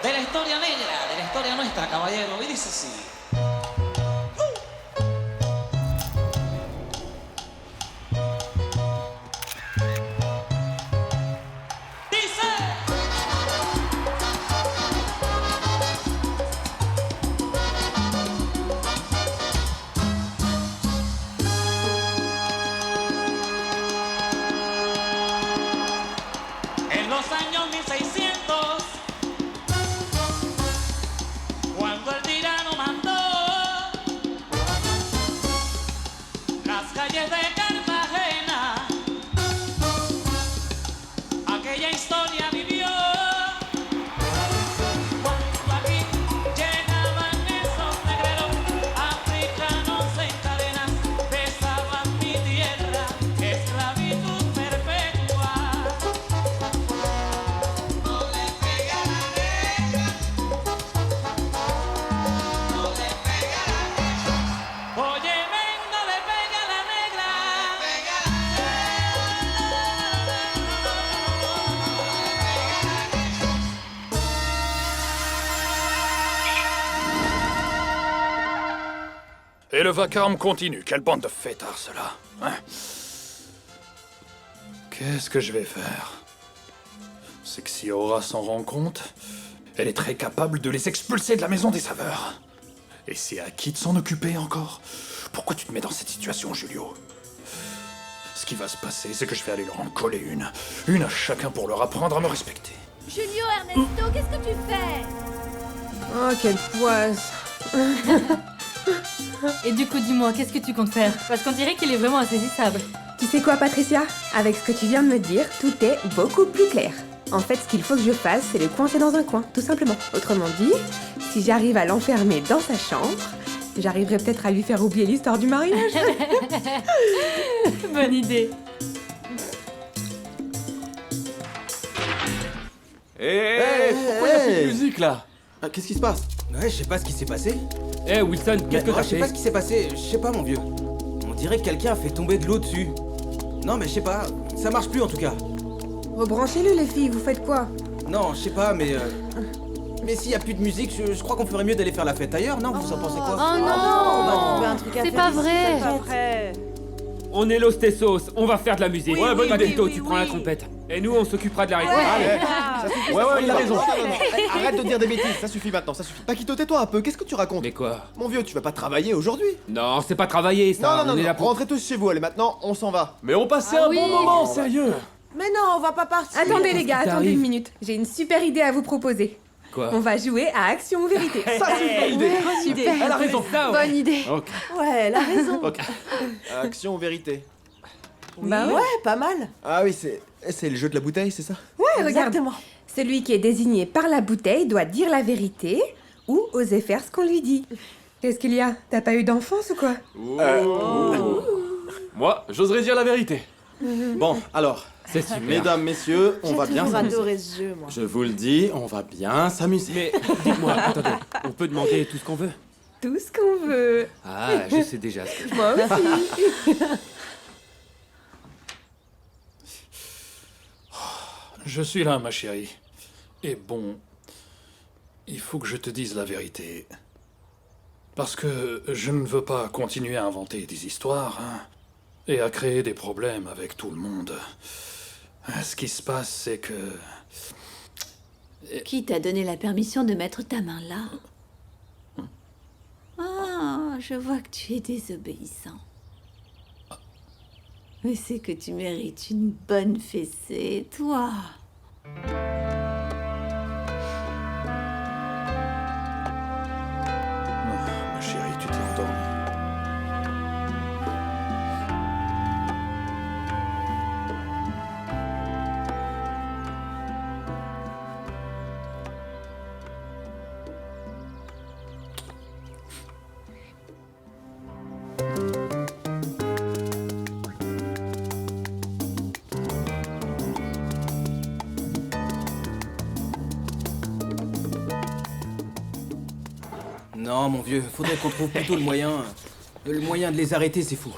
de la historia negra, de la historia nuestra, caballero. Y dice así. Dice. En los años 1600, cuando el tirano mandó las calles de Cartagena, aquella historia vivió. Cuando aquí llegaban esos negreros africanos en cadenas, besaban mi tierra, esclavitud perpetua. No le pega la negra, no le pega la negra. Oye, ven, no le pega la negra. Pega la Et le vacarme continue. Quelle bande de fêtards, cela. Hein? Qu'est-ce que je vais faire? C'est que si Aura s'en rend compte, elle est très capable de les expulser de la maison des saveurs. Et c'est à qui de s'en occuper encore? Pourquoi tu te mets dans cette situation, Julio? Ce qui va se passer, c'est que je vais aller leur en coller une à chacun pour leur apprendre à me respecter. Julio, Ernesto, qu'est-ce que tu fais? Oh, quelle poisse. Et du coup, dis-moi, qu'est-ce que tu comptes faire? Parce qu'on dirait qu'il est vraiment insaisissable. Tu sais quoi, Patricia? Avec ce que tu viens de me dire, tout est beaucoup plus clair. En fait, ce qu'il faut que je fasse, c'est le coincer dans un coin, tout simplement. Autrement dit, si j'arrive à l'enfermer dans sa chambre, j'arriverai peut-être à lui faire oublier l'histoire du mariage. Bonne idée. Pourquoi y a plus de musique là? Ah, qu'est-ce qui se passe? Ouais, je sais pas ce qui s'est passé. Wilson, qu'est-ce que t'as Je sais fait? pas ce qui s'est passé, je sais pas mon vieux. On dirait que quelqu'un a fait tomber de l'eau dessus. Non mais je sais pas, ça marche plus en tout cas. Rebranchez-le, les filles, vous faites quoi? Non, je sais pas, mais s'il y a plus de musique, je crois qu'on ferait mieux d'aller faire la fête ailleurs, non? Vous en pensez quoi? Oh non, c'est pas vrai. On est Los Tessos, on va faire de la musique. Ouais, bonne idée. Magneto, tu Oui, prends la oui. trompette. Et nous, on s'occupera de la rythme. Allez. Ouais, il a raison. Arrête de dire des bêtises, ça suffit maintenant, ça suffit. Paquito, tais-toi un peu, qu'est-ce que tu racontes? Mais quoi? Mon vieux, tu vas pas travailler aujourd'hui? Non, c'est pas travailler ça. Non, on est là pour... rentrez tous chez vous, allez maintenant, on s'en va. Mais on passait Ah un oui. bon moment, sérieux. Mais non, on va pas partir. Attendez, les gars, Qu'est-ce qui attendez t'arrive? une minute. J'ai une super idée à vous proposer. Quoi? On va jouer à Action ou Vérité. Ça suffit. Bonne idée. Elle a raison. Ça, ouais. Bonne idée. Ok. Ouais, elle a raison. Ok. Action ou vérité? Bah ouais. Ouais, pas mal. Ah oui, c'est le jeu de la bouteille, c'est ça? Ouais, regarde. Exactement. Celui qui est désigné par la bouteille doit dire la vérité ou oser faire ce qu'on lui dit. Qu'est-ce qu'il y a? T'as pas eu d'enfance ou quoi? Moi, j'oserais dire la vérité. Bon, alors, C'est super. mesdames, messieurs, on va bien J'ai toujours s'amuser. adoré ce jeu, moi. Je vous le dis, on va bien s'amuser. Mais dites-moi, attendez, on peut demander tout ce qu'on veut? Tout ce qu'on veut. Ah, je sais déjà ce que je... Moi aussi. Je suis là, ma chérie. Et bon, il faut que je te dise la vérité. Parce que je ne veux pas continuer à inventer des histoires, hein, et à créer des problèmes avec tout le monde. Ce qui se passe, c'est que... Qui t'a donné la permission de mettre ta main là? Ah, je vois que tu es désobéissant. Mais c'est que tu mérites une bonne fessée, toi. Ma chérie, tu t'es endormie. Non mon vieux, faudrait qu'on trouve plutôt le moyen. Le moyen de les arrêter, c'est fou.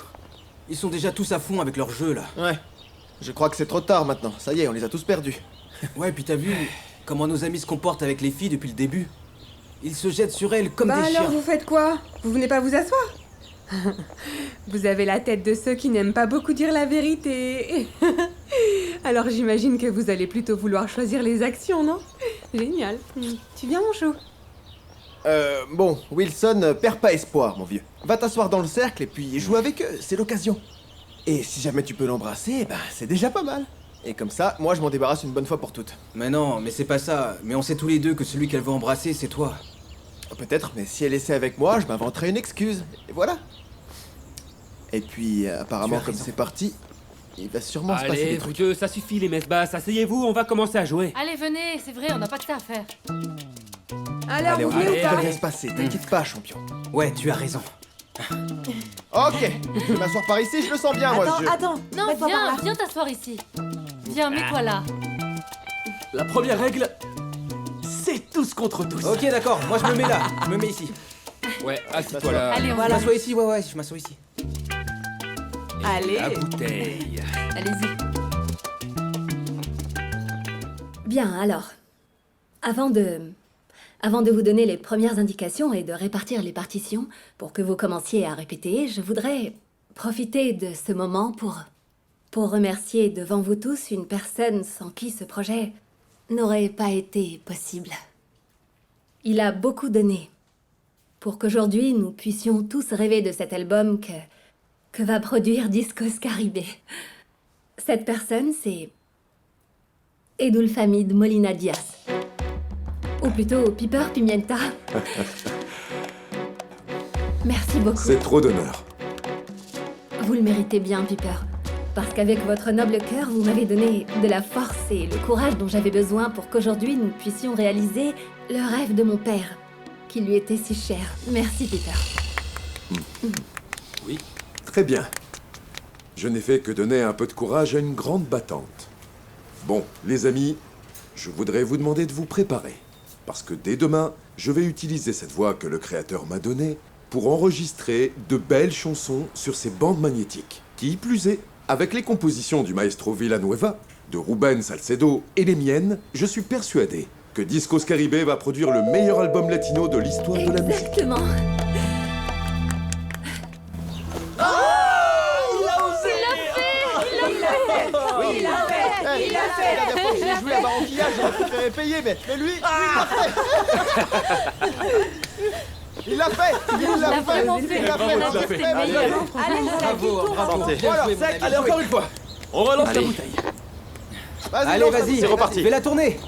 Ils sont déjà tous à fond avec leur jeu là. Ouais. Je crois que c'est trop tard maintenant. Ça y est, on les a tous perdus. Ouais, puis t'as vu, comment nos amis se comportent avec les filles depuis le début. Ils se jettent sur elles comme Bah des alors chiens. vous faites quoi? Vous venez pas vous asseoir? Vous avez la tête de ceux qui n'aiment pas beaucoup dire la vérité. Alors j'imagine que vous allez plutôt vouloir choisir les actions, non? Génial. Tu viens mon chou? Bon, Wilson, perds pas espoir, mon vieux. Va t'asseoir dans le cercle et puis joue avec eux, c'est l'occasion. Et si jamais tu peux l'embrasser, ben c'est déjà pas mal. Et comme ça, moi je m'en débarrasse une bonne fois pour toutes. Mais non, mais c'est pas ça. Mais on sait tous les deux que celui qu'elle veut embrasser, c'est toi. Peut-être, mais si elle essaie avec moi, je m'inventerai une excuse. Et voilà. Et puis, apparemment, Tu as comme raison. c'est parti, il va sûrement se passer Allez, des vous trucs. deux, ça suffit les messes basses. Asseyez-vous, on va commencer à jouer. Allez, venez, c'est vrai, on n'a pas que ça à faire. Alors Allez, vous on venez ou va pas? bien se passer, t'inquiète pas, champion. Ouais, tu as raison. Ok, je vais m'asseoir par ici, je le sens bien, moi, ce jeu. Attends, Non, mets-toi par viens, là. viens t'asseoir ici. Viens, mets-toi là. La première règle, c'est tous contre tous. Ok, d'accord, moi je me mets là. Je me mets ici. Ouais, assieds-toi là. Allez, on Je va. m'assois ici, ouais, je m'assois ici. Allez. La bouteille. Allez-y. Bien, alors, avant de vous donner les premières indications et de répartir les partitions pour que vous commenciez à répéter, je voudrais profiter de ce moment pour remercier devant vous tous une personne sans qui ce projet n'aurait pas été possible. Il a beaucoup donné pour qu'aujourd'hui nous puissions tous rêver de cet album que va produire Discos Caribé. Cette personne, c'est Edulfamid Molina Diaz. Ou plutôt Piper Pimienta. Merci beaucoup. C'est trop d'honneur. Vous le méritez bien, Piper. Parce qu'avec votre noble cœur, vous m'avez donné de la force et le courage dont j'avais besoin pour qu'aujourd'hui nous puissions réaliser le rêve de mon père, qui lui était si cher. Merci, Piper. Oui. Très bien. Je n'ai fait que donner un peu de courage à une grande battante. Bon, les amis, je voudrais vous demander de vous préparer. Parce que dès demain, je vais utiliser cette voix que le créateur m'a donnée pour enregistrer de belles chansons sur ces bandes magnétiques. Qui plus est, avec les compositions du maestro Villanueva, de Rubén Salcedo et les miennes, je suis persuadé que Discos Caribé va produire le meilleur album latino de l'histoire de la musique. Exactement. Il l'a fait. La dernière fois que j'ai joué à Barranquilla, j'aurais préféré payer, mais lui, il l'a fait. Il l'a fait. Il l'a fait. vraiment fait. Il l'a Bravo, fait. tu l'as fait. Il l'a fait. Allez, Bravo, bravo. Bien Voilà, joué, mon sec. ami. Allez, encore une fois. On relance Allez. la bouteille. Allez, lance la vas-y, bouteille. c'est reparti. Fais la tournée.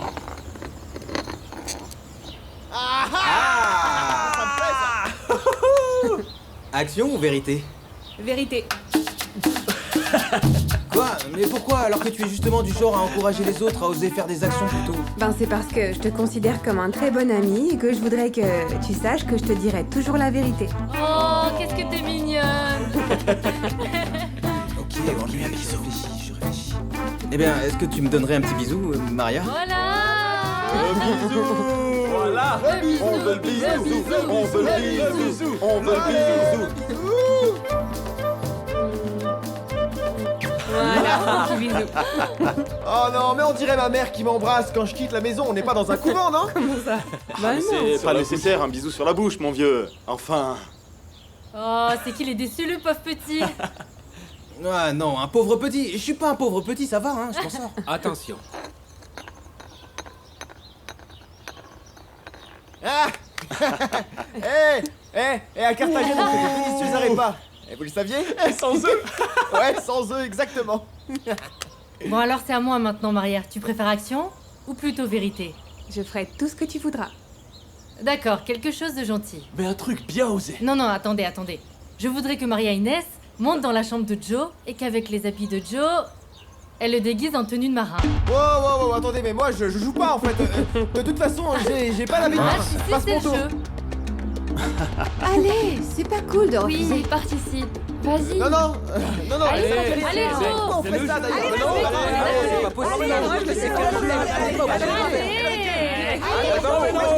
Action ou vérité? Vérité. Quoi? Mais pourquoi? Alors que tu es justement du genre à encourager les autres à oser faire des actions plutôt. Ben c'est parce que je te considère comme un très bon ami et que je voudrais que tu saches que je te dirai toujours la vérité. Oh, qu'est-ce que t'es mignonne. Ok, je réfléchis. Eh bien, est-ce que tu me donnerais un petit bisou, Maria? Voilà. Voilà. On veut le bisou. On veut le bisou. On veut le bisou. Voilà, petit bisou. Oh non, mais on dirait ma mère qui m'embrasse quand je quitte la maison. On n'est pas dans un couvent, non? Comment ça? Bah non. C'est pas nécessaire, un bisou sur la bouche, mon vieux. Enfin. Oh, c'est qu'il est déçu, le pauvre petit. Ah non, un pauvre petit. Je suis pas un pauvre petit, ça va, hein, je m'en sors. Attention. Ah. À Carthagène, on fait des délicieux arepas. Et vous le saviez? Sans eux. Ouais, sans eux, exactement. Bon, alors c'est à moi maintenant, Maria. Tu préfères action ou plutôt vérité? Je ferai tout ce que tu voudras. D'accord, quelque chose de gentil. Mais un truc bien osé. Non, non, attendez. Je voudrais que Maria Inès monte dans la chambre de Joe et qu'avec les habits de Joe, elle le déguise en tenue de marin. Wow, attendez, mais moi je joue pas en fait. De toute façon, j'ai pas l'habitude. Ah, si, Passe c'est mon le tour. jeu. Allez, c'est pas cool de Oui, refuser. participe. Vas-y. Non, Allez, allez, allez, Joe. pourquoi on fait ça d'ailleurs? Allez, Non, vas-y, allez, C'est pas possible. moi je le sais pas.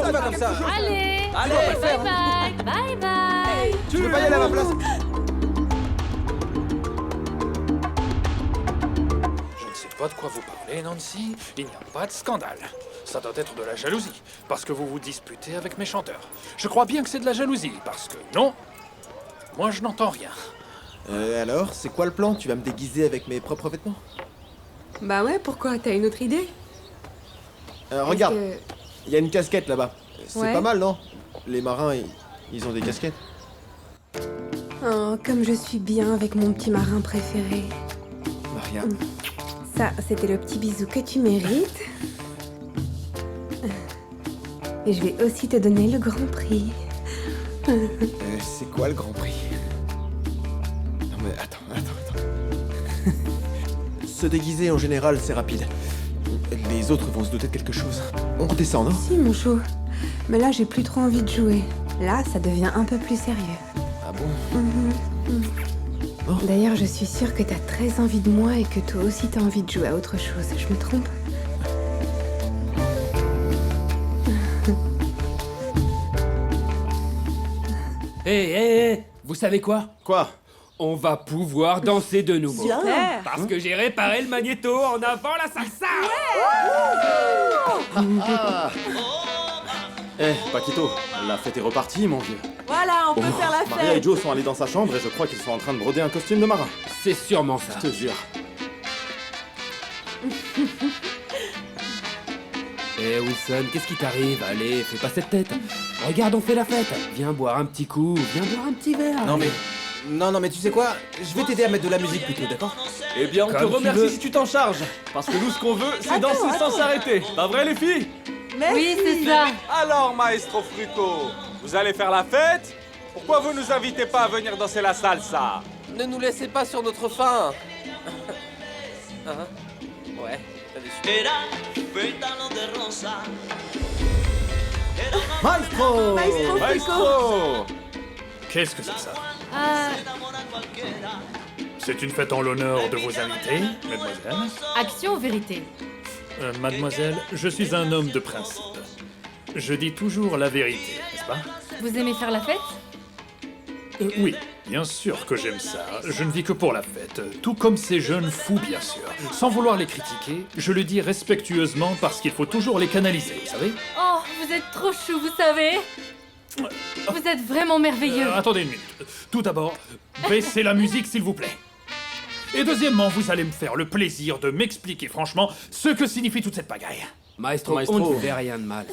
C'est pas comme ça. Allez, Allez, on va le faire, bye bye. Tu veux pas y aller à ma place? Je ne sais pas pas de quoi vous parlez, Nancy. Il n'y a pas de scandale. Ça doit être de la jalousie, parce que vous vous disputez avec mes chanteurs. Je crois bien que c'est de la jalousie, parce que non, moi je n'entends rien. Alors, c'est quoi le plan? Tu vas me déguiser avec mes propres vêtements? Bah ouais, pourquoi? T'as une autre idée? Regarde, que- il y a une casquette là-bas. C'est Ouais. pas mal, non? Les marins, ils ont des casquettes. Oh, comme je suis bien avec mon petit marin préféré. Maria. Ça, c'était le petit bisou que tu mérites. Et je vais aussi te donner le grand prix. C'est quoi le grand prix? Non mais attends. Se déguiser en général, c'est rapide. Les autres vont se douter de quelque chose. On redescend, non? Si, mon chou. Mais là, j'ai plus trop envie de jouer. Là, ça devient un peu plus sérieux. Ah bon? D'ailleurs, je suis sûre que t'as très envie de moi et que toi aussi t'as envie de jouer à autre chose. Je me trompe? Hé, vous savez quoi? Quoi? On va pouvoir danser de nouveau. Super. Parce que j'ai réparé le magnéto en avant la salsa. Paquito, la fête est repartie, mon vieux. Voilà, on peut faire la Maria et fête. Joe sont allés dans sa chambre et je crois qu'ils sont en train de broder un costume de marin. C'est sûrement ça. Je te jure. Eh Wilson, qu'est-ce qui t'arrive? Allez, fais pas cette tête. Regarde, on fait la fête. Viens boire un petit coup, viens boire un petit verre. Non mais... Non mais tu sais quoi? Je vais t'aider à mettre de la musique plutôt, d'accord? Eh bien, on Comme te tu remercie veux. si tu t'en charges. Parce que nous, ce qu'on veut, c'est danser sans s'arrêter. Pas vrai, les filles? Merci. Oui, c'est ça. Alors, Maestro Fruco, vous allez faire la fête? Pourquoi vous nous invitez pas à venir danser la salsa? Ne nous laissez pas sur notre faim. Ouais, Maestro! Maestro! Qu'est-ce que c'est que ça? Ah, C'est une fête en l'honneur de vos invités, mademoiselle. action ou vérité? Mademoiselle, je suis un homme de principe. Je dis toujours la vérité, n'est-ce pas? Vous aimez faire la fête? Oui, bien sûr que j'aime ça. Je ne vis que pour la fête, tout comme ces jeunes fous, bien sûr. Sans vouloir les critiquer, je le dis respectueusement parce qu'il faut toujours les canaliser, vous savez? Oh, vous êtes trop chou, vous savez. Vous êtes vraiment merveilleux. Attendez une minute. Tout d'abord, baissez la musique, s'il vous plaît. Et deuxièmement, vous allez me faire le plaisir de m'expliquer franchement ce que signifie toute cette pagaille. Maestro, Maestro. on ne fait rien de mal.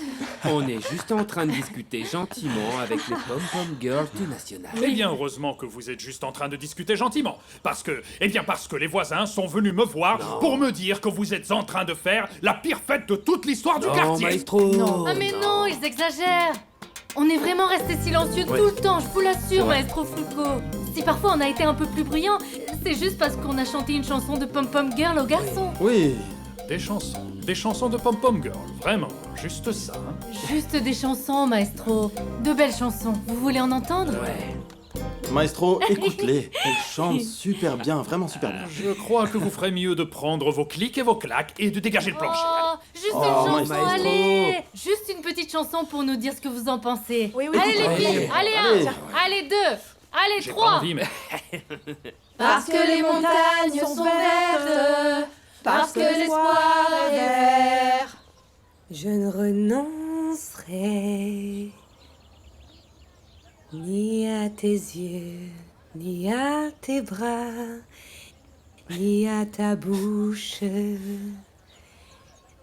On est juste en train de discuter gentiment avec les pom-pom girls du national. Eh bien, heureusement que vous êtes juste en train de discuter gentiment. Parce que les voisins sont venus me voir pour me dire que vous êtes en train de faire la pire fête de toute l'histoire du Non, quartier. Maestro. Ah mais non, ils exagèrent. On est vraiment resté silencieux tout le temps, je vous l'assure, Maestro Fruco. Si parfois on a été un peu plus bruyant, c'est juste parce qu'on a chanté une chanson de pom-pom girl aux garçons. Oui. Des chansons de pom-pom girl, vraiment, juste ça. Hein. Juste des chansons, Maestro. De belles chansons. Vous voulez en entendre? Ouais. Maestro, écoute-les. Elles chantent super bien, vraiment super bien. Je crois que vous ferez mieux de prendre vos clics et vos claques et de dégager le plancher. Oh, juste Oh, une chanson, Maestro. allez. Juste une petite chanson pour nous dire ce que vous en pensez. Oui, oui, allez les oui. filles, allez un, allez deux, allez J'ai pas trois. envie, mais... Parce que les montagnes sont vertes, parce que l'espoir est vert. Je ne renoncerai ni à tes yeux, ni à tes bras, ni à ta bouche,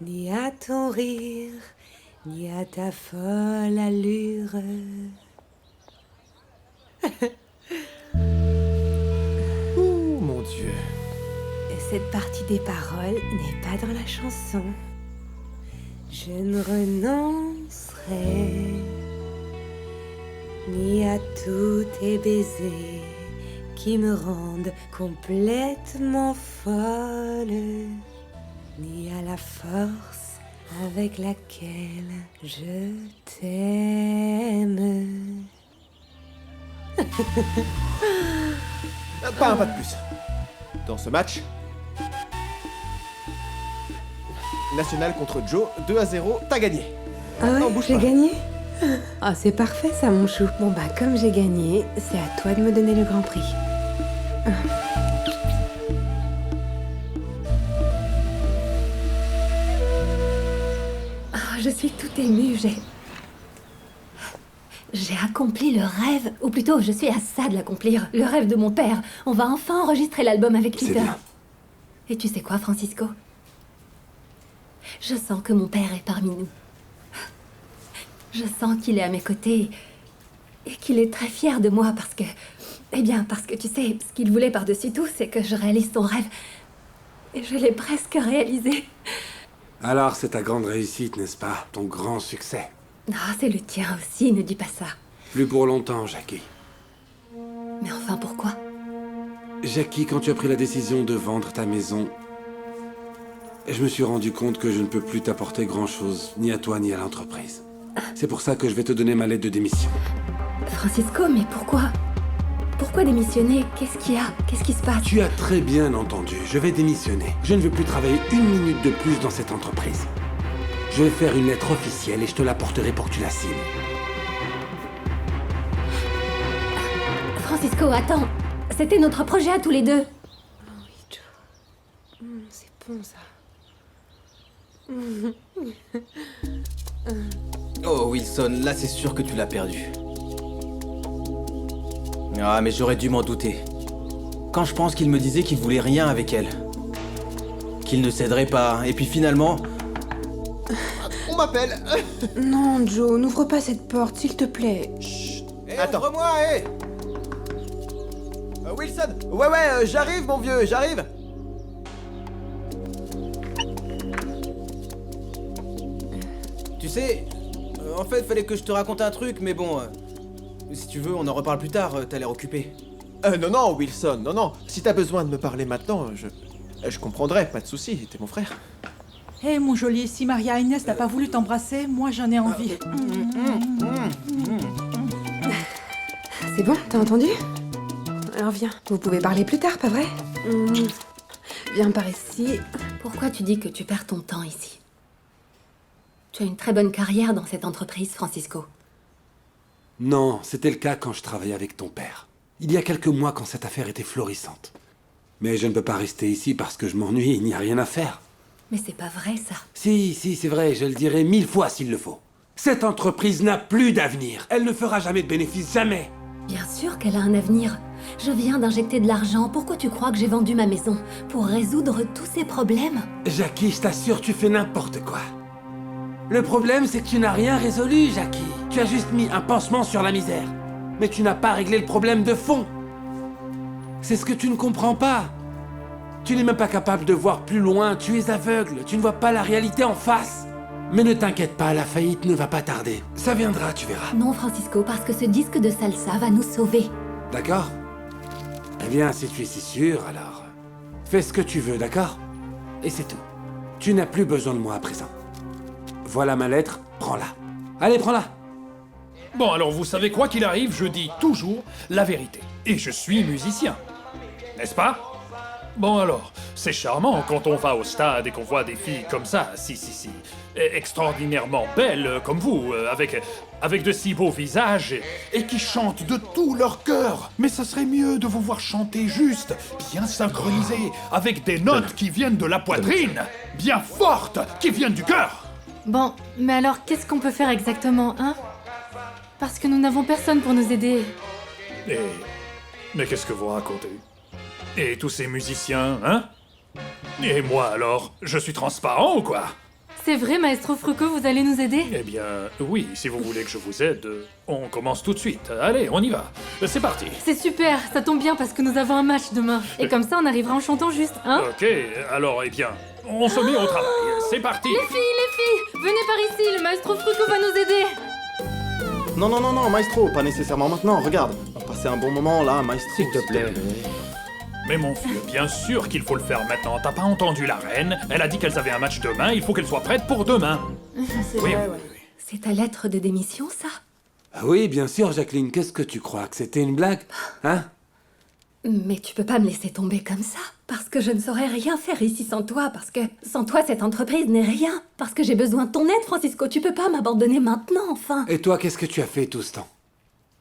ni à ton rire, ni à ta folle allure. Ouh, mon Dieu. Cette partie des paroles n'est pas dans la chanson. Je ne renoncerai ni à tous tes baisers qui me rendent complètement folle, ni à la force avec laquelle je t'aime. Pas un pas de plus. Dans ce match, National contre Joe, 2-0, t'as gagné. Ah ouais, Non, bouge j'ai pas. gagné? Ah, c'est parfait ça, mon chou. Bon bah, comme j'ai gagné, c'est à toi de me donner le grand prix. je suis tout émue, J'ai accompli le rêve, ou plutôt je suis à ça de l'accomplir, le rêve de mon père. On va enfin enregistrer l'album avec C'est Peter. bien. Et tu sais quoi, Francisco? Je sens que mon père est parmi nous. Je sens qu'il est à mes côtés et qu'il est très fier de moi parce que... Eh bien, parce que tu sais, ce qu'il voulait par-dessus tout, c'est que je réalise ton rêve. Et je l'ai presque réalisé. Alors, c'est ta grande réussite, n'est-ce pas? Ton grand succès. Ah, c'est le tien aussi, ne dis pas ça. Plus pour longtemps, Jackie. Mais enfin, pourquoi? Jackie, quand tu as pris la décision de vendre ta maison, je me suis rendu compte que je ne peux plus t'apporter grand-chose, ni à toi ni à l'entreprise. C'est pour ça que je vais te donner ma lettre de démission. Francisco, mais pourquoi? Pourquoi démissionner? Qu'est-ce qu'il y a? Qu'est-ce qui se passe? Tu as très bien entendu, je vais démissionner. Je ne veux plus travailler une minute de plus dans cette entreprise. Je vais faire une lettre officielle et je te l'apporterai pour que tu la signes. Francisco, attends. C'était notre projet à tous les deux. C'est bon, ça. Oh, Wilson, là c'est sûr que tu l'as perdu. Ah, mais j'aurais dû m'en douter. Quand je pense qu'il me disait qu'il voulait rien avec elle. Qu'il ne céderait pas, et puis finalement... On m'appelle. Non, Joe, n'ouvre pas cette porte, s'il te plaît. Attends. Ouvre-moi, hé Wilson. Ouais, j'arrive, mon vieux, j'arrive. Tu sais, en fait, fallait que je te raconte un truc, mais bon... si tu veux, on en reparle plus tard, t'as l'air occupé. Non, Wilson, non. Si t'as besoin de me parler maintenant, je comprendrai, pas de souci, t'es mon frère. Hé, mon joli, si Maria Inès n'a pas voulu t'embrasser, moi j'en ai envie. C'est bon, t'as entendu? Alors viens, vous pouvez parler plus tard, pas vrai? Viens par ici. Pourquoi tu dis que tu perds ton temps ici? Tu as une très bonne carrière dans cette entreprise, Francisco. Non, c'était le cas quand je travaillais avec ton père. Il y a quelques mois quand cette affaire était florissante. Mais je ne peux pas rester ici parce que je m'ennuie, il n'y a rien à faire. Mais c'est pas vrai, ça. Si, c'est vrai, je le dirai 1000 fois s'il le faut. Cette entreprise n'a plus d'avenir. Elle ne fera jamais de bénéfice, jamais. Bien sûr qu'elle a un avenir. Je viens d'injecter de l'argent. Pourquoi tu crois que j'ai vendu ma maison? Pour résoudre tous ces problèmes? Jackie, je t'assure, tu fais n'importe quoi. Le problème, c'est que tu n'as rien résolu, Jackie. Tu as juste mis un pansement sur la misère. Mais tu n'as pas réglé le problème de fond. C'est ce que tu ne comprends pas. Tu n'es même pas capable de voir plus loin, tu es aveugle, tu ne vois pas la réalité en face. Mais ne t'inquiète pas, la faillite ne va pas tarder. Ça viendra, tu verras. Non, Francisco, parce que ce disque de salsa va nous sauver. D'accord? Eh bien, si tu es si sûr, alors... fais ce que tu veux, d'accord? Et c'est tout. Tu n'as plus besoin de moi à présent. Voilà ma lettre, prends-la. Allez, prends-la. Bon, alors vous savez, quoi qu'il arrive, je dis toujours la vérité. Et je suis musicien. N'est-ce pas? Bon alors, c'est charmant quand on va au stade et qu'on voit des filles comme ça, si, extraordinairement belles comme vous, avec de si beaux visages et qui chantent de tout leur cœur. Mais ça serait mieux de vous voir chanter juste, bien synchronisé, avec des notes qui viennent de la poitrine, bien fortes, qui viennent du cœur. Bon, mais alors qu'est-ce qu'on peut faire exactement, hein? Parce que nous n'avons personne pour nous aider. Mais qu'est-ce que vous racontez? Et tous ces musiciens, hein? Et moi alors, je suis transparent ou quoi? C'est vrai, Maestro Frucco, vous allez nous aider? Eh bien, oui, si vous voulez que je vous aide, on commence tout de suite. Allez, on y va. C'est parti. C'est super, ça tombe bien parce que nous avons un match demain. Et comme ça, on arrivera en chantant juste, hein? Ok, alors, eh bien, on se met au travail. C'est parti. Les filles, venez par ici, le Maestro Frucco va nous aider. Non, Maestro, pas nécessairement maintenant, regarde. On va passer un bon moment là, Maestro. S'il te plaît. Mais mon vieux, bien sûr qu'il faut le faire maintenant. T'as pas entendu la reine? Elle a dit qu'elles avaient un match demain, il faut qu'elle soit prête pour demain. C'est vrai, ouais. C'est ta lettre de démission, ça? Ah oui, bien sûr, Jacqueline, qu'est-ce que tu crois? Que c'était une blague? Hein? Mais tu peux pas me laisser tomber comme ça. Parce que je ne saurais rien faire ici sans toi. Parce que sans toi, cette entreprise n'est rien. Parce que j'ai besoin de ton aide, Francisco. Tu peux pas m'abandonner maintenant, enfin. Et toi, qu'est-ce que tu as fait tout ce temps?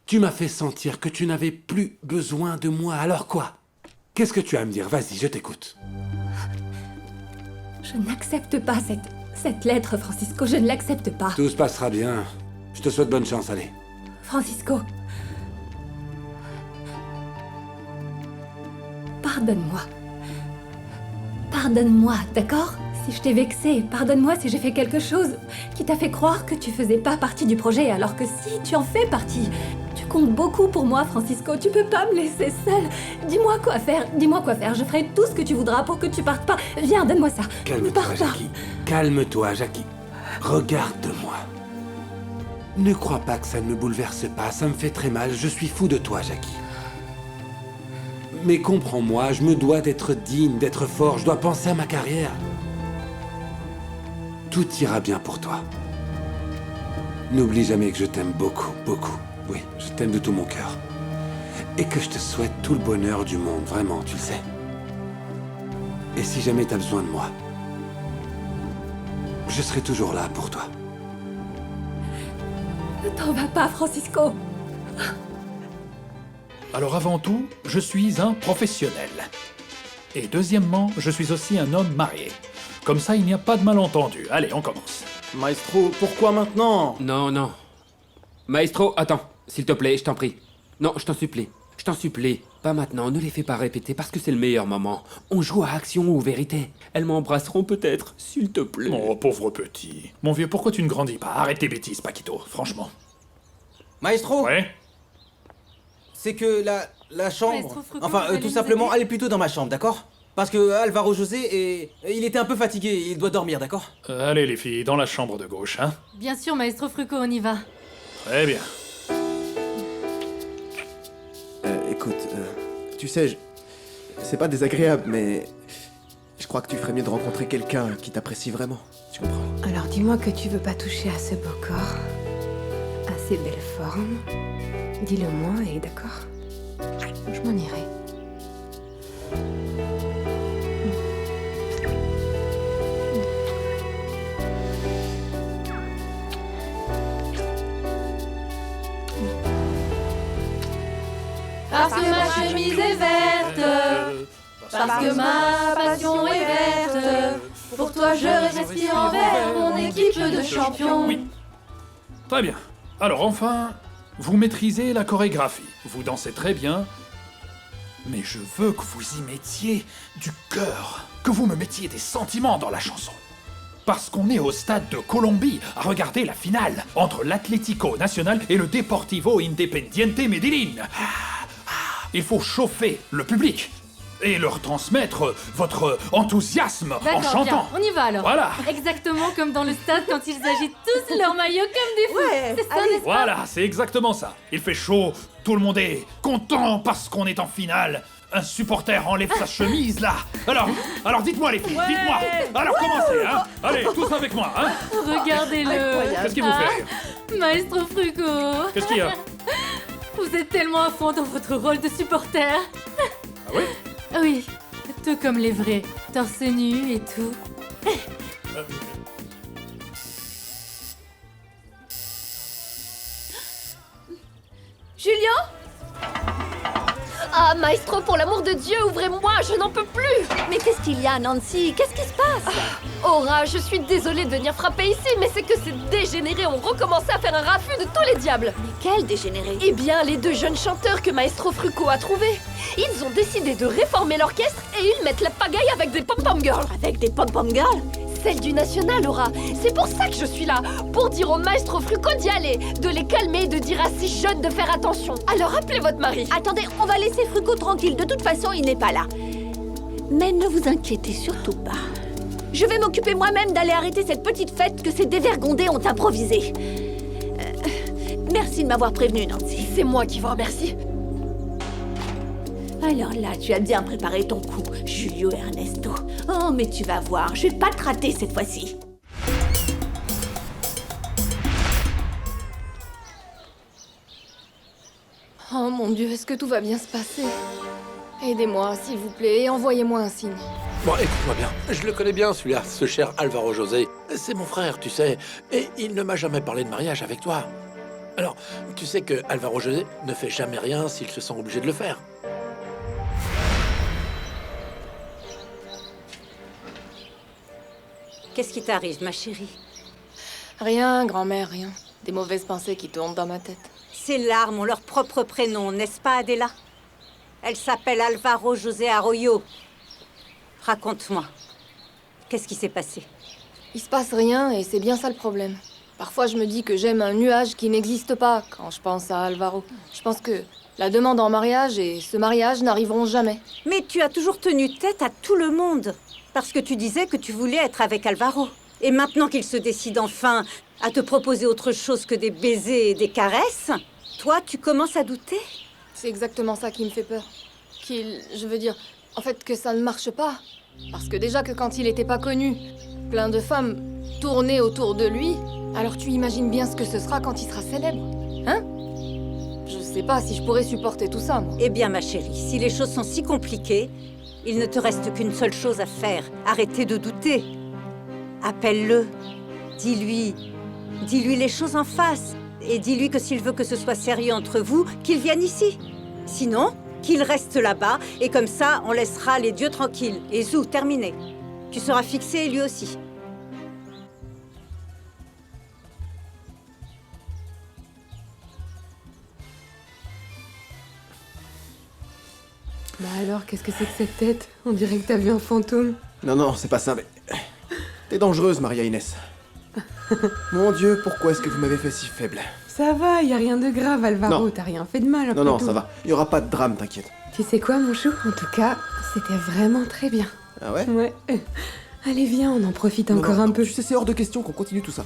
Tu m'as fait sentir que tu n'avais plus besoin de moi, alors quoi? Qu'est-ce que tu as à me dire? Vas-y, je t'écoute. Je n'accepte pas Cette lettre, Francisco, je ne l'accepte pas. Tout se passera bien. Je te souhaite bonne chance, allez. Francisco. Pardonne-moi. Pardonne-moi, d'accord? Si je t'ai vexé, pardonne-moi si j'ai fait quelque chose qui t'a fait croire que tu faisais pas partie du projet, alors que si, tu en fais partie. Tu comptes beaucoup pour moi, Francisco, tu peux pas me laisser seule. Dis-moi quoi faire, je ferai tout ce que tu voudras pour que tu partes pas. Viens, donne-moi ça. Ne Calme-toi, pars pas. Jackie. Calme-toi, Jackie. Regarde-moi. Ne crois pas que ça ne me bouleverse pas, ça me fait très mal, je suis fou de toi, Jackie. Mais comprends-moi, je me dois d'être digne, d'être fort, je dois penser à ma carrière. Tout ira bien pour toi. N'oublie jamais que je t'aime beaucoup, beaucoup. Oui, je t'aime de tout mon cœur. Et que je te souhaite tout le bonheur du monde, vraiment, tu le sais. Et si jamais t'as besoin de moi, je serai toujours là pour toi. Ne t'en vas pas, Francisco. Alors avant tout, je suis un professionnel. Et deuxièmement, je suis aussi un homme marié. Comme ça, il n'y a pas de malentendu. Allez, on commence. Maestro, pourquoi maintenant? Non, non. Maestro, attends, s'il te plaît, je t'en prie. Non, je t'en supplie. Je t'en supplie. Pas maintenant, ne les fais pas répéter parce que c'est le meilleur moment. On joue à action ou vérité. Elles m'embrasseront peut-être, s'il te plaît. Oh, pauvre petit. Mon vieux, pourquoi tu ne grandis pas? Arrête tes bêtises, Paquito, franchement. Maestro? Ouais? C'est que la chambre... Maestro Frucco, Enfin, vous allez tout nous simplement, aider? allez plutôt dans ma chambre, d'accord? Parce que Alvaro José, il était un peu fatigué, il doit dormir, d'accord? Allez, les filles, dans la chambre de gauche, hein? Bien sûr, Maestro Frucco, on y va. Très bien. Écoute, tu sais, c'est pas désagréable, mais je crois que tu ferais mieux de rencontrer quelqu'un qui t'apprécie vraiment. Tu comprends? Alors dis-moi que tu veux pas toucher à ce beau corps, à ces belles formes. Dis-le-moi et d'accord. Je m'en irai. Parce que ma chemise est verte, parce que ma passion est verte. Pour toi, je respire en vert, mon équipe de champions. Oui. Très bien. Alors enfin, vous maîtrisez la chorégraphie. Vous dansez très bien. Mais je veux que vous y mettiez du cœur. Que vous me mettiez des sentiments dans la chanson. Parce qu'on est au stade de Colombie à regarder la finale entre l'Atlético Nacional et le Deportivo Independiente Medellín. Il faut chauffer le public et leur transmettre votre enthousiasme en D'accord, bien, chantant. on y va alors. Voilà. Exactement comme dans le stade quand ils agitent tous leur maillot comme des fous. C'est ça, n'est-ce pas? Voilà, c'est exactement ça. Il fait chaud, tout le monde est content parce qu'on est en finale. Un supporter enlève sa chemise là. Alors dites-moi les filles, dites-moi. Alors commencez, hein. Allez, tous avec moi, hein. Regardez-le. Qu'est-ce qui vous fait rire? Maestro Frucco. Qu'est-ce qu'il y a? Vous êtes tellement à fond dans votre rôle de supporter. Ah oui? Oui, tout comme les vrais. Torse nu et tout. Julien? Ah, Maestro, pour l'amour de Dieu, ouvrez-moi, je n'en peux plus! Mais qu'est-ce qu'il y a, Nancy? Qu'est-ce qui se passe? Aura, je suis désolée de venir frapper ici, mais c'est que ces dégénérés ont recommencé à faire un raffut de tous les diables! Mais quel dégénéré? Eh bien, les deux jeunes chanteurs que Maestro Frucco a trouvés. Ils ont décidé de réformer l'orchestre et ils mettent la pagaille avec des pom-pom girls. Avec des pom-pom girls? Celle du National, Aura. C'est pour ça que je suis là. Pour dire au Maestro Frucco d'y aller, de les calmer et de dire à ces jeunes de faire attention. Alors appelez votre mari. Attendez, on va laisser Frucco tranquille. De toute façon, il n'est pas là. Mais ne vous inquiétez surtout pas. Je vais m'occuper moi-même d'aller arrêter cette petite fête que ces dévergondés ont improvisée. Merci de m'avoir prévenu, Nancy. C'est moi qui vous remercie. Alors là, tu as bien préparé ton coup, Julio Ernesto. Oh, mais tu vas voir, je vais pas te rater cette fois-ci. Oh mon Dieu, est-ce que tout va bien se passer? Aidez-moi, s'il vous plaît, et envoyez-moi un signe. Bon, écoute-moi bien. Je le connais bien, celui-là, ce cher Alvaro José. C'est mon frère, tu sais, et il ne m'a jamais parlé de mariage avec toi. Alors, tu sais que Alvaro José ne fait jamais rien s'il se sent obligé de le faire. Qu'est-ce qui t'arrive, ma chérie? Rien, grand-mère, rien. Des mauvaises pensées qui tournent dans ma tête. Ces larmes ont leur propre prénom, n'est-ce pas, Adela? Elle s'appelle Alvaro José Arroyo. Raconte-moi. Qu'est-ce qui s'est passé? Il se passe rien et c'est bien ça le problème. Parfois, je me dis que j'aime un nuage qui n'existe pas quand je pense à Alvaro. Je pense que la demande en mariage et ce mariage n'arriveront jamais. Mais tu as toujours tenu tête à tout le monde. Parce que tu disais que tu voulais être avec Alvaro. Et maintenant qu'il se décide enfin à te proposer autre chose que des baisers et des caresses, toi, tu commences à douter? C'est exactement ça qui me fait peur. Je veux dire, en fait, que ça ne marche pas. Parce que déjà que quand il était pas connu, plein de femmes tournaient autour de lui. Alors tu imagines bien ce que ce sera quand il sera célèbre, hein? Je sais pas si je pourrais supporter tout ça, moi. Eh bien, ma chérie, si les choses sont si compliquées, il ne te reste qu'une seule chose à faire. Arrêter de douter. Appelle-le. Dis-lui les choses en face. Et dis-lui que s'il veut que ce soit sérieux entre vous, qu'il vienne ici. Sinon, qu'il reste là-bas, et comme ça, on laissera les dieux tranquilles. Et zou, terminé. Tu seras fixé, et lui aussi. Bah alors, qu'est-ce que c'est que cette tête? On dirait que t'as vu un fantôme. Non, c'est pas ça, mais... T'es dangereuse, Maria Inès. Mon Dieu, pourquoi est-ce que vous m'avez fait si faible? Ça va, y a rien de grave, Alvaro. Non. T'as rien fait de mal. après Non, tout. ça va. Y aura pas de drame, t'inquiète. Tu sais quoi, mon chou? En tout cas, c'était vraiment très bien. Ah ouais? Ouais. Allez, viens, on en profite encore Non, un peu. Tu sais, c'est hors de question qu'on continue tout ça.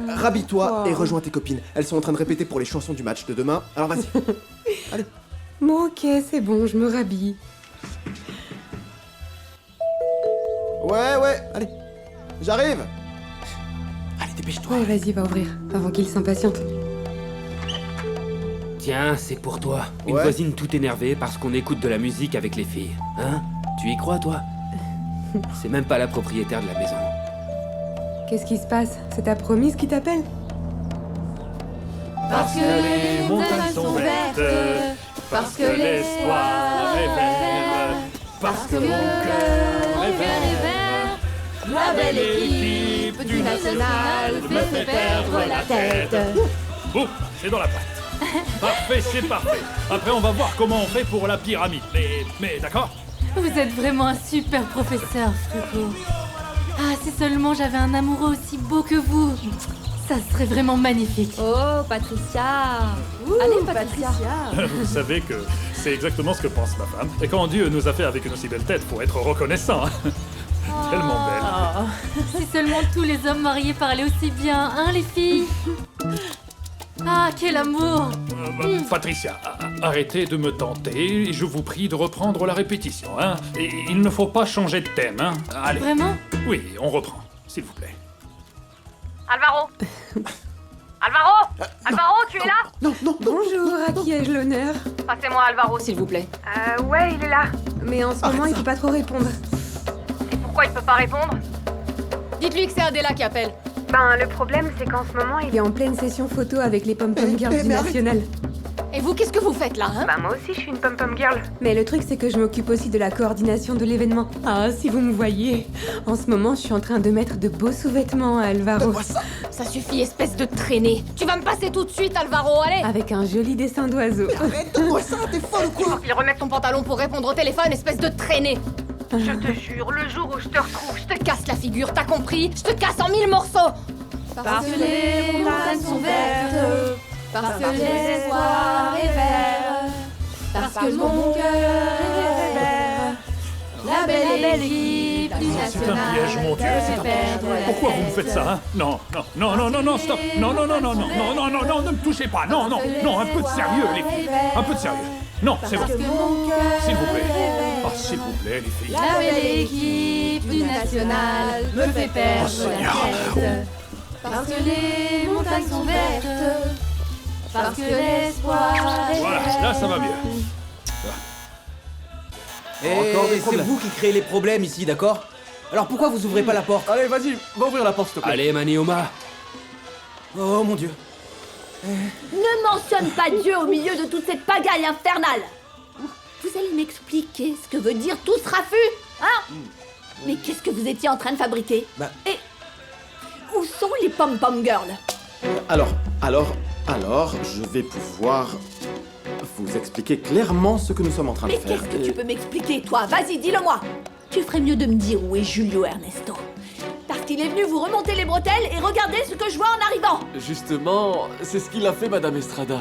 Rhabille-toi et rejoins tes copines. Elles sont en train de répéter pour les chansons du match de demain. Alors vas-y. Allez. Bon, ok, c'est bon, je me rhabille. Ouais, allez. J'arrive. Allez, dépêche-toi. Ouais, vas-y, va ouvrir, avant qu'il s'impatiente. Tiens, c'est pour toi. Une Ouais. voisine tout énervée parce qu'on écoute de la musique avec les filles. Hein? Tu y crois, toi? C'est même pas la propriétaire de la maison. Qu'est-ce qui se passe? C'est ta promise qui t'appelle? Parce que les montagnes sont vertes, parce que l'espoir est vert, parce que mon cœur est vert, la belle équipe du national me fait perdre la tête. Ouh, c'est dans la pâte. Parfait, c'est parfait. Après, on va voir comment on fait pour la pyramide. Mais d'accord? Vous êtes vraiment un super professeur, Fruco. Ah, si seulement j'avais un amoureux aussi beau que vous. Ça serait vraiment magnifique. Oh, Patricia. Allez, Patricia. Vous savez que c'est exactement ce que pense ma femme. Et quand Dieu nous a fait avec une aussi belle tête, faut être reconnaissant. Tellement belle. Oh, si seulement tous les hommes mariés parlaient aussi bien, hein, les filles? Ah, quel amour! Patricia, arrêtez de me tenter. Je vous prie de reprendre la répétition, hein. Et il ne faut pas changer de thème, hein. Allez. Vraiment? Oui, on reprend, s'il vous plaît. Alvaro. Alvaro, tu es là? Non. Bonjour, à qui ai-je l'honneur? Passez-moi Alvaro, s'il vous plaît. Ouais, il est là. Mais en ce moment, il peut pas trop répondre. Et pourquoi il peut pas répondre? Dites-lui que c'est Adela qui appelle. Ben, le problème, c'est qu'en ce moment, il est en pleine session photo avec les pom-pom girls du National. Et vous, qu'est-ce que vous faites là, hein? Bah, moi aussi, je suis une pom-pom girl. Mais le truc, c'est que je m'occupe aussi de la coordination de l'événement. Ah, si vous me voyez. En ce moment, je suis en train de mettre de beaux sous-vêtements à Alvaro. Ça suffit, espèce de traînée. Tu vas me passer tout de suite, Alvaro, allez! Avec un joli dessin d'oiseau. Arrête-moi ça, t'es folle ou Il quoi? faut qu'il remette ton pantalon pour répondre au téléphone, espèce de traînée! Je te jure, le jour où je te retrouve, Je te casse la figure, t'as compris? Je te casse en 1000 morceaux! Parce que les montagnes sont vertes, parce que l'espoir est vert, parce que mon cœur est vert, la belle équipe du C'est un national piège, mon Dieu. fait perdre la Pourquoi vous me faites ça, hein? Non, stop. Non, ne me touchez pas. Non, un peu de sérieux, les filles. Un peu de sérieux. Non, c'est bon. S'il vous plaît. Ah, s'il vous plaît, les filles. La belle équipe du national me fait perdre la tête. Parce que les montagnes sont vertes, parce que l'espoir est Voilà, vert. là, ça va mieux. Encore des problèmes. C'est vous qui créez les problèmes ici, d'accord? Alors pourquoi vous ouvrez pas la porte? Allez, vas-y, va ouvrir la porte, s'il te plaît. Allez, Manioma. Oh mon Dieu. Ne mentionne pas Dieu au milieu de toute cette pagaille infernale. Vous allez m'expliquer ce que veut dire tout ce raffut, hein? Mais qu'est-ce que vous étiez en train de fabriquer? Bah, Et Où sont les pom-pom girls? Alors, je vais pouvoir vous expliquer clairement ce que nous sommes en train de Mais faire. qu'est-ce que tu peux m'expliquer, toi? Vas-y, dis-le-moi. Tu ferais mieux de me dire où est Julio Ernesto. Parce qu'il est venu vous remonter les bretelles et regardez ce que je vois en arrivant. Justement, c'est ce qu'il a fait, Madame Estrada.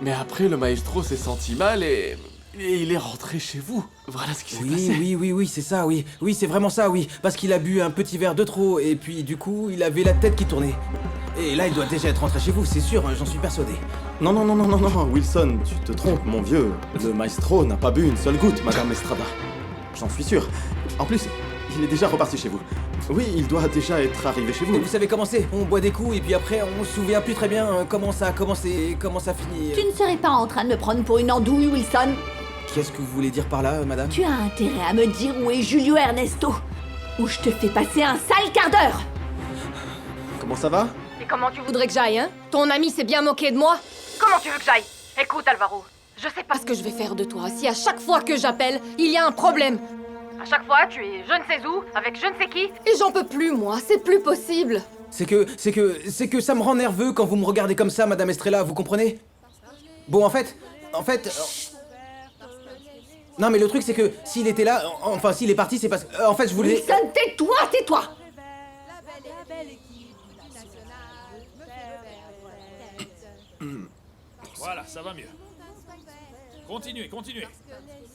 Mais après, le maestro s'est senti mal et il est rentré chez vous. Voilà ce qui s'est passé. Oui, c'est ça, oui. Oui, c'est vraiment ça, oui. Parce qu'il a bu un petit verre de trop et puis du coup, il avait la tête qui tournait. Et là, il doit déjà être rentré chez vous, c'est sûr, j'en suis persuadé. Non, Wilson, tu te trompes, mon vieux. Le maestro n'a pas bu une seule goutte, Madame Estrada. J'en suis sûr. En plus, il est déjà reparti chez vous. Oui, il doit déjà être arrivé chez vous. Mais vous savez comment c'est? On boit des coups et puis après, on se souvient plus très bien comment ça a commencé et comment ça finit. Tu ne serais pas en train de me prendre pour une andouille, Wilson? Qu'est-ce que vous voulez dire par là, madame? Tu as intérêt à me dire où est Julio Ernesto, ou je te fais passer un sale quart d'heure. Comment ça va? Et comment tu voudrais que j'aille, hein? Ton ami s'est bien moqué de moi? Comment tu veux que j'aille? Écoute, Alvaro, je sais pas ce que je vais faire de toi si à chaque fois que j'appelle, il y a un problème. À chaque fois, tu es je ne sais où, avec je ne sais qui. Et j'en peux plus, moi, c'est plus possible. C'est que ça me rend nerveux quand vous me regardez comme ça, Madame Estrella, vous comprenez? Bon, en fait... Non, mais le truc, c'est que s'il était là, enfin, s'il est parti, c'est parce que... en fait, je voulais... Wilson, tais-toi! Voilà, ça va mieux. Continuez.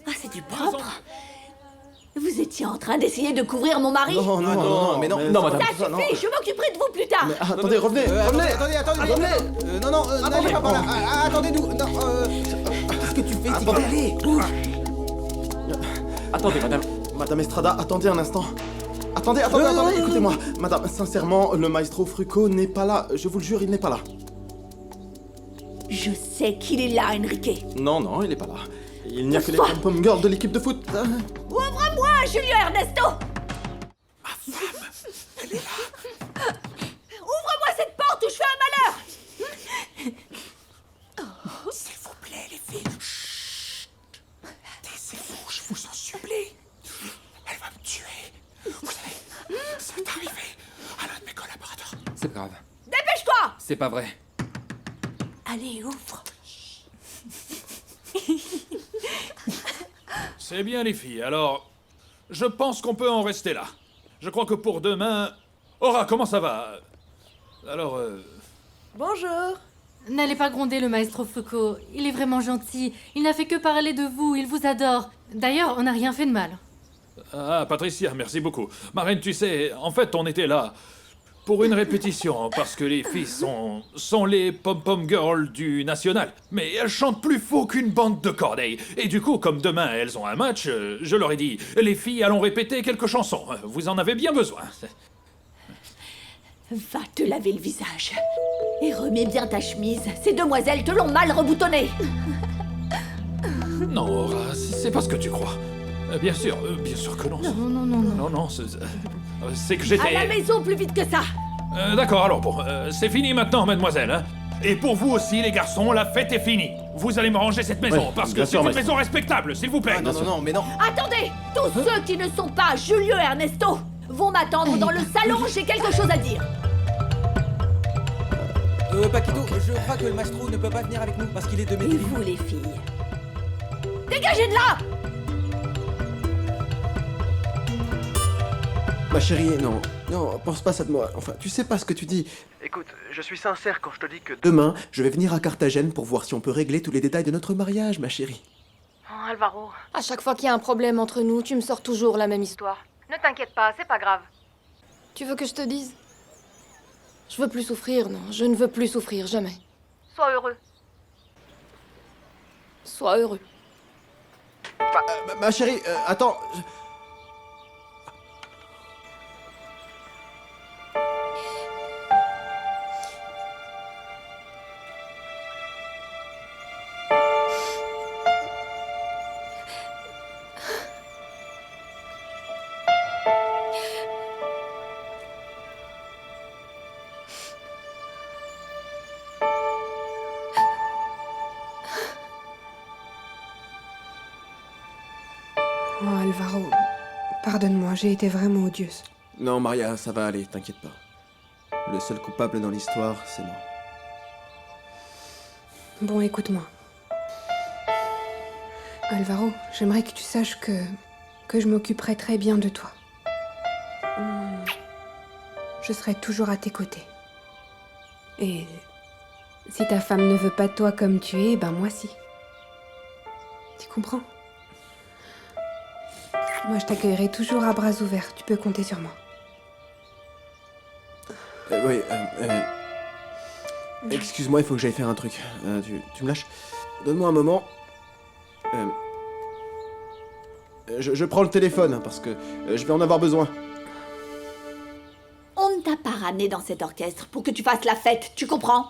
Ah, c'est du propre. Vous étiez en train d'essayer de couvrir mon mari? Non, madame. Ça suffit, je m'occuperai de vous plus tard. Mais attendez, revenez. Attendez. Non, n'allez pas par là. Attendez-nous. Non, qu'est-ce que tu fais? Allez. Attendez, madame. Madame Estrada, attendez un instant. Attendez, écoutez-moi. Madame, sincèrement, le maestro Fruco n'est pas là. Je vous le jure, il n'est pas là. Je sais qu'il est là, Enrique. Non, il n'est pas là. Il n'y a que les pom-pom girls de l'équipe de foot. Ouvre-moi, Julio Ernesto! Ma femme, elle est là. Ouvre-moi cette porte ou je fais un malheur! S'il vous plaît, les filles. Chut. Taisez-vous, je vous en supplie. Elle va me tuer. Vous savez, ça m'est arrivé à l'un de mes collaborateurs. C'est grave. Dépêche-toi! C'est pas vrai. Allez, ouvre. C'est bien les filles, alors... Je pense qu'on peut en rester là. Je crois que pour demain... Aura, comment ça va? Alors, Bonjour. N'allez pas gronder le maestro Foucault. Il est vraiment gentil. Il n'a fait que parler de vous. Il vous adore. D'ailleurs, on n'a rien fait de mal. Ah, Patricia, merci beaucoup. Marraine, tu sais, en fait, on était là pour une répétition, parce que les filles sont les pom-pom girls du national. Mais elles chantent plus faux qu'une bande de corneilles. Et du coup, comme demain, elles ont un match, je leur ai dit, les filles, allons répéter quelques chansons. Vous en avez bien besoin. Va te laver le visage. Et remets bien ta chemise. Ces demoiselles te l'ont mal reboutonnée. Non, Aura, c'est pas ce que tu crois. Bien sûr que non. Non, c'est que j'étais... À la maison plus vite que ça. D'accord, alors bon, c'est fini maintenant, mademoiselle. Hein. Et pour vous aussi, les garçons, la fête est finie. Vous allez me ranger cette maison, parce que c'est une maison respectable, s'il vous plaît. Non, mais non. Attendez, tous ceux qui ne sont pas Julio Ernesto vont m'attendre dans le salon, j'ai quelque chose à dire. Paquito, je crois que le maestro ne peut pas venir avec nous parce qu'il est de mes... Et vous, les filles, dégagez de là! Ma chérie, non, pense pas ça de moi. Enfin, tu sais pas ce que tu dis. Écoute, je suis sincère quand je te dis que... Demain, je vais venir à Carthagène pour voir si on peut régler tous les détails de notre mariage, ma chérie. Oh, Alvaro, à chaque fois qu'il y a un problème entre nous, tu me sors toujours la même histoire. Ne t'inquiète pas, c'est pas grave. Tu veux que je te dise? Je veux plus souffrir, non, je ne veux plus souffrir, jamais. Sois heureux. Sois heureux. Ma chérie, attends... Oh, Alvaro, pardonne-moi, j'ai été vraiment odieuse. Non, Maria, ça va aller, t'inquiète pas. Le seul coupable dans l'histoire, c'est moi. Bon, écoute-moi. Alvaro, j'aimerais que tu saches que je m'occuperai très bien de toi. Je serai toujours à tes côtés. Et si ta femme ne veut pas de toi comme tu es, ben moi si. Tu comprends? Moi, je t'accueillerai toujours à bras ouverts. Tu peux compter sur moi. Oui, excuse-moi, il faut que j'aille faire un truc. Tu me lâches? Donne-moi un moment. Je prends le téléphone, hein, parce que je vais en avoir besoin. On ne t'a pas ramené dans cet orchestre pour que tu fasses la fête, tu comprends?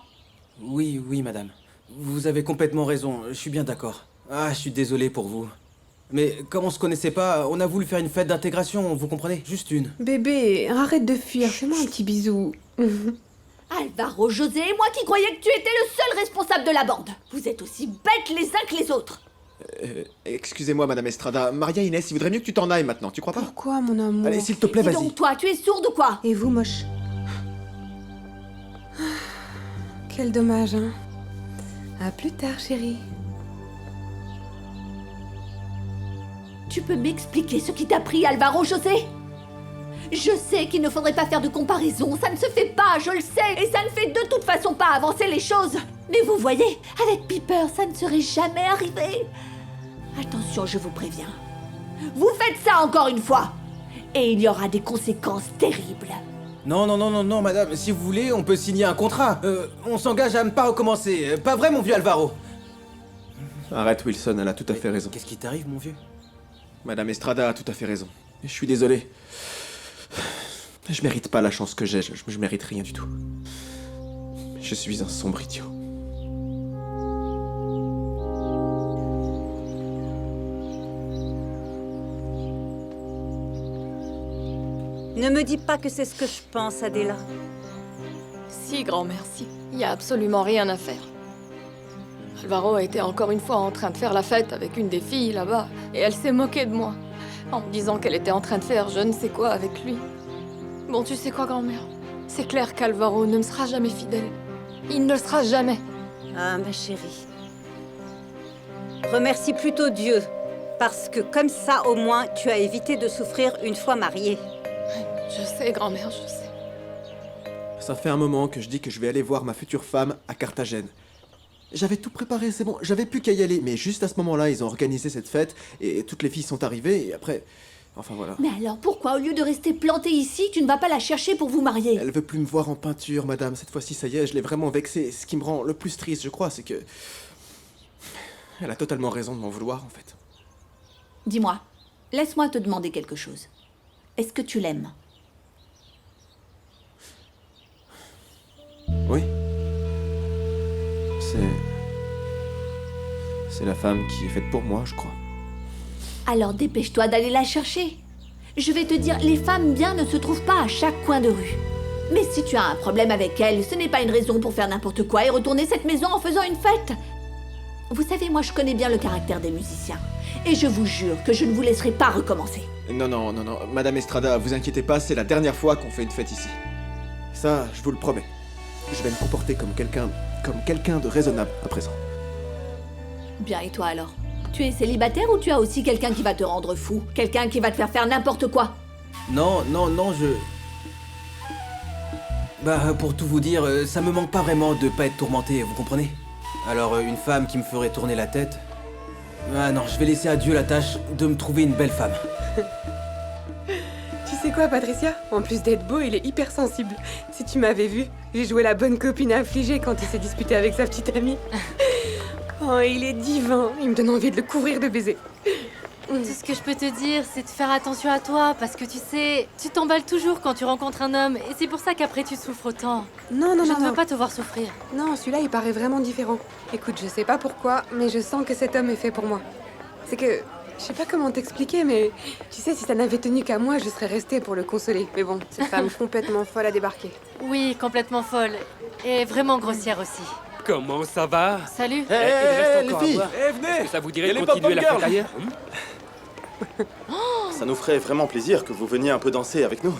Oui, oui, madame. Vous avez complètement raison, je suis bien d'accord. Ah, je suis désolé pour vous. Mais comme on se connaissait pas, on a voulu faire une fête d'intégration, vous comprenez? Juste une. Bébé, arrête de fuir, fais-moi un petit bisou. Alvaro José, moi qui croyais que tu étais le seul responsable de la bande. Vous êtes aussi bêtes les uns que les autres. Excusez-moi, Madame Estrada. Maria Inès, il vaudrait mieux que tu t'en ailles maintenant, tu crois pas? Pourquoi, mon amour? Allez, s'il te plaît, Dis vas-y. donc toi, tu es sourde ou quoi? Et vous, moche? Quel dommage, hein. À plus tard, chérie. Tu peux m'expliquer ce qui t'a pris, Alvaro José? Je sais qu'il ne faudrait pas faire de comparaison, ça ne se fait pas, je le sais, et ça ne fait de toute façon pas avancer les choses. Mais vous voyez, avec Piper, ça ne serait jamais arrivé. Attention, je vous préviens. Vous faites ça encore une fois, et il y aura des conséquences terribles. Non, non, non, non, non, madame, si vous voulez, on peut signer un contrat. On s'engage à ne pas recommencer. Pas vrai, mon vieux Alvaro? Arrête, Wilson, elle a tout à fait raison. Qu'est-ce qui t'arrive, mon vieux? Madame Estrada a tout à fait raison. Je suis désolé. Je mérite pas la chance que j'ai, je mérite rien du tout. Je suis un sombre idiot. Ne me dis pas que c'est ce que je pense, Adela. Si, grand-mère, si. Il y a absolument rien à faire. Alvaro a été encore une fois en train de faire la fête avec une des filles là-bas, et elle s'est moquée de moi, en me disant qu'elle était en train de faire je ne sais quoi avec lui. Bon, tu sais quoi, grand-mère? C'est clair qu'Alvaro ne me sera jamais fidèle. Il ne le sera jamais. Ah, ma chérie. Remercie plutôt Dieu, parce que comme ça, au moins, tu as évité de souffrir une fois mariée. Je sais, grand-mère, je sais. Ça fait un moment que je dis que je vais aller voir ma future femme à Carthagène. J'avais tout préparé, c'est bon, j'avais plus qu'à y aller, mais juste à ce moment-là, ils ont organisé cette fête, et toutes les filles sont arrivées, et après... Enfin voilà. Mais alors pourquoi, au lieu de rester plantée ici, tu ne vas pas la chercher pour vous marier? Elle veut plus me voir en peinture, madame. Cette fois-ci, ça y est, je l'ai vraiment vexée. Ce qui me rend le plus triste, je crois, c'est que... Elle a totalement raison de m'en vouloir, en fait. Dis-moi, laisse-moi te demander quelque chose. Est-ce que tu l'aimes? Oui. C'est la femme qui est faite pour moi, je crois. Alors dépêche-toi d'aller la chercher. Je vais te dire, les femmes bien ne se trouvent pas à chaque coin de rue. Mais si tu as un problème avec elle, ce n'est pas une raison pour faire n'importe quoi et retourner cette maison en faisant une fête. Vous savez, moi je connais bien le caractère des musiciens. Et je vous jure que je ne vous laisserai pas recommencer. Non, non, non, non. Madame Estrada, vous inquiétez pas, c'est la dernière fois qu'on fait une fête ici. Ça, je vous le promets. Je vais me comporter comme quelqu'un de raisonnable à présent. Bien, et toi alors? Tu es célibataire ou tu as aussi quelqu'un qui va te rendre fou? Quelqu'un qui va te faire n'importe quoi? Non, non, non, Bah, pour tout vous dire, ça me manque pas vraiment de pas être tourmenté, vous comprenez? Alors, une femme qui me ferait tourner la tête... Ah non, je vais laisser à Dieu la tâche de me trouver une belle femme. Tu sais quoi, Patricia? En plus d'être beau, il est hyper sensible. Si tu m'avais vu, j'ai joué la bonne copine affligée quand il s'est disputé avec sa petite amie. Oh, il est divin. Il me donne envie de le couvrir de baisers. Tout ce que je peux te dire, c'est de faire attention à toi, parce que tu sais, tu t'emballes toujours quand tu rencontres un homme, et c'est pour ça qu'après tu souffres autant. Non, non, je non. ne veux pas te voir souffrir. Non, celui-là, il paraît vraiment différent. Écoute, je sais pas pourquoi, mais je sens que cet homme est fait pour moi. C'est que... Je sais pas comment t'expliquer, mais... Tu sais, si ça n'avait tenu qu'à moi, je serais restée pour le consoler. Mais bon, cette femme complètement folle a débarqué. Oui, complètement folle. Et vraiment grossière aussi. Comment ça va? Salut. Il reste les encore à filles, boire. venez. Est-ce que ça vous dirait Et de les continuer la pop-up fête girls. ailleurs? Ça nous ferait vraiment plaisir que vous veniez un peu danser avec nous.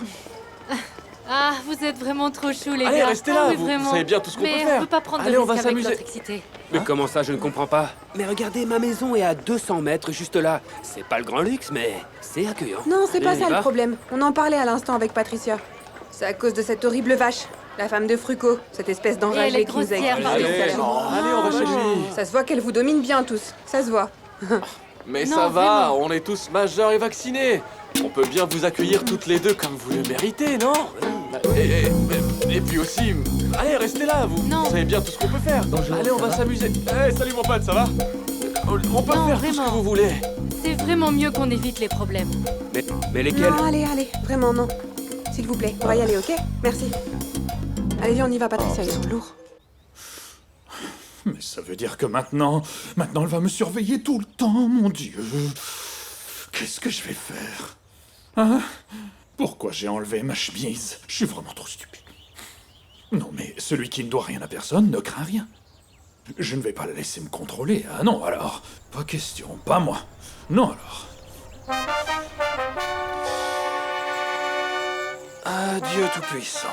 Ah, vous êtes vraiment trop chou, les Allez, gars. restez là, oui, vous vraiment. savez bien tout ce qu'on peut Mais faire. on peut pas prendre Allez, de on va risque avec s'amuser. notre excité. Mais comment ça, je ne comprends pas? Mais regardez, ma maison est à 200 mètres, juste là. C'est pas le grand luxe, mais c'est accueillant. Non, c'est pas Allez, on y ça le va. problème. On en parlait à l'instant avec Patricia. C'est à cause de cette horrible vache, la femme de Fruco, cette espèce elle d'enragée est qui nous a grossière, expulsés tout à Allez, l'heure. allez, on va chez lui. Ça se voit qu'elle vous domine bien tous, ça se voit. Mais Non, ça va, vraiment. on est tous majeurs et vaccinés. On peut bien vous accueillir toutes les deux comme vous le méritez, non? Et puis aussi, allez, restez là, vous. Non. Vous savez bien tout ce qu'on peut faire. Allez, on va s'amuser. Eh, salut mon pote, ça va? On peut Non, faire tout ce que vraiment. vous voulez. C'est vraiment mieux qu'on évite les problèmes. Mais lesquels? Non, allez, vraiment non. S'il vous plaît, on va y aller, ok? Merci. Allez, viens, on y va, Patricia, ils sont lourds. Mais ça veut dire que maintenant elle va me surveiller tout le temps, mon Dieu. Qu'est-ce que je vais faire? Hein? Pourquoi j'ai enlevé ma chemise? Je suis vraiment trop stupide. Non, mais celui qui ne doit rien à personne ne craint rien. Je ne vais pas la laisser me contrôler. Ah non, alors. Pas question, pas moi. Non, alors. Adieu Tout-Puissant.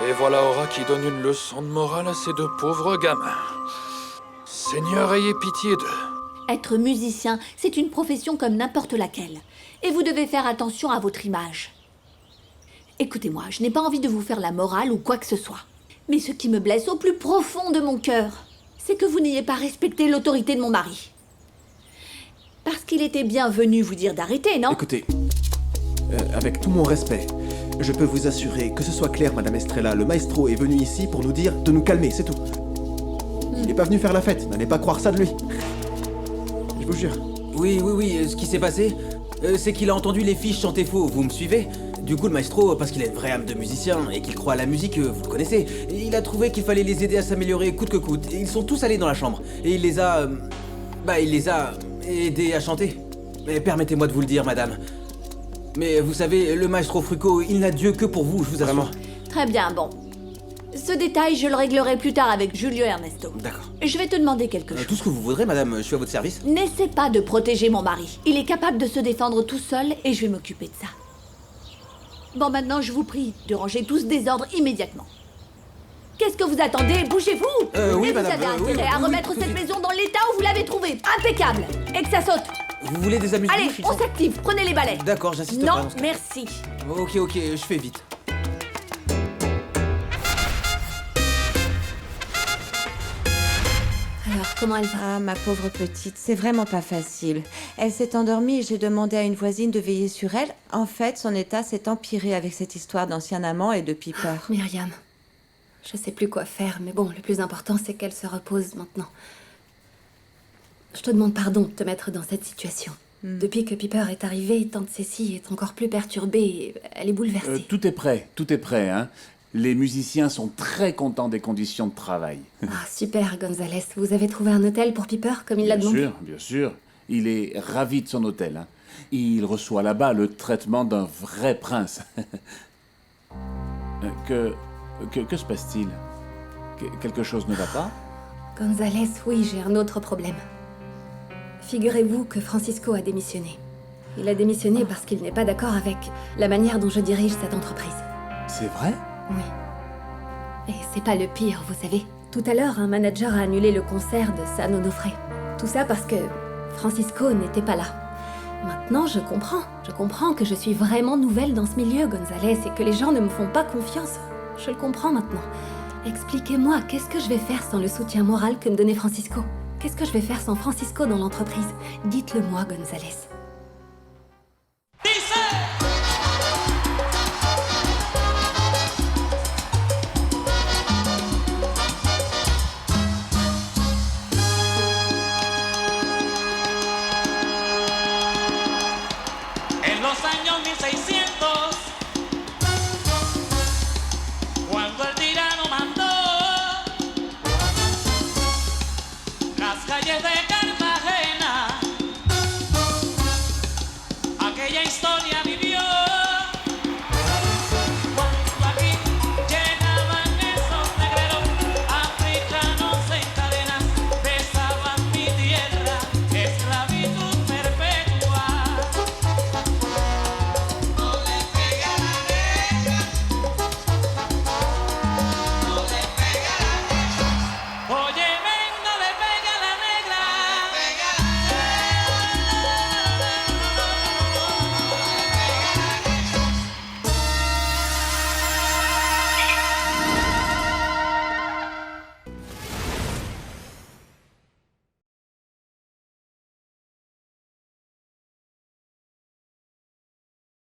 Et voilà Aura qui donne une leçon de morale à ces deux pauvres gamins. Seigneur, ayez pitié d'eux. Être musicien, c'est une profession comme n'importe laquelle. Et vous devez faire attention à votre image. Écoutez-moi, je n'ai pas envie de vous faire la morale ou quoi que ce soit. Mais ce qui me blesse au plus profond de mon cœur, c'est que vous n'ayez pas respecté l'autorité de mon mari. Parce qu'il était bien venu vous dire d'arrêter, non? Écoutez, avec tout mon respect, je peux vous assurer que ce soit clair, Madame Estrella, le maestro est venu ici pour nous dire de nous calmer, c'est tout. Il n'est pas venu faire la fête, n'allez pas croire ça de lui. Je vous jure. Oui, ce qui s'est passé, c'est qu'il a entendu les fiches chanter faux, vous me suivez? Du coup, le maestro, parce qu'il a une vraie âme de musicien et qu'il croit à la musique, vous le connaissez, il a trouvé qu'il fallait les aider à s'améliorer coûte que coûte. Et ils sont tous allés dans la chambre. Et il les a aidés à chanter. Mais permettez-moi de vous le dire, madame. Mais vous savez, le maestro Fruco, il n'a Dieu que pour vous, je vous assure. Très bien, bon. Ce détail, je le réglerai plus tard avec Julio Ernesto. D'accord. Je vais te demander quelque chose. Tout ce que vous voudrez, madame, je suis à votre service. N'essaie pas de protéger mon mari. Il est capable de se défendre tout seul et je vais m'occuper de ça. Bon, maintenant, je vous prie de ranger tout ce désordre immédiatement. Qu'est-ce que vous attendez? Bougez-vous! Oui, et madame, vous avez oui, intérêt à oui, remettre tout de cette suite. maison dans l'état où vous l'avez trouvée. Impeccable! Et que ça saute! Vous voulez des amusements? Allez, on s'active. Prenez les balais. D'accord, j'assiste pas Non, dans ce cas. merci. Ok, je fais vite. Alors, comment elle va? Ah, ma pauvre petite, c'est vraiment pas facile. Elle s'est endormie et j'ai demandé à une voisine de veiller sur elle. En fait, son état s'est empiré avec cette histoire d'ancien amant et de Piper. Myriam, je sais plus quoi faire, mais bon, le plus important, c'est qu'elle se repose maintenant. Je te demande pardon de te mettre dans cette situation. Depuis que Piper est arrivée, tante Cécile est encore plus perturbée et elle est bouleversée. Tout est prêt, hein. Les musiciens sont très contents des conditions de travail. Ah, super, Gonzalez. Vous avez trouvé un hôtel pour Piper, comme il l'a demandé? Bien sûr. Il est ravi de son hôtel. Hein. Il reçoit là-bas le traitement d'un vrai prince. Que se passe-t-il? Quelque chose ne va pas? Gonzalez, oui, j'ai un autre problème. Figurez-vous que Francisco a démissionné. Il a démissionné parce qu'il n'est pas d'accord avec la manière dont je dirige cette entreprise. C'est vrai? Oui. Et c'est pas le pire, vous savez. Tout à l'heure, un manager a annulé le concert de San Onofre. Tout ça parce que Francisco n'était pas là. Maintenant, je comprends. Je comprends que je suis vraiment nouvelle dans ce milieu, Gonzalez, et que les gens ne me font pas confiance. Je le comprends maintenant. Expliquez-moi, qu'est-ce que je vais faire sans le soutien moral que me donnait Francisco? Qu'est-ce que je vais faire sans Francisco dans l'entreprise? Dites-le moi, Gonzalez.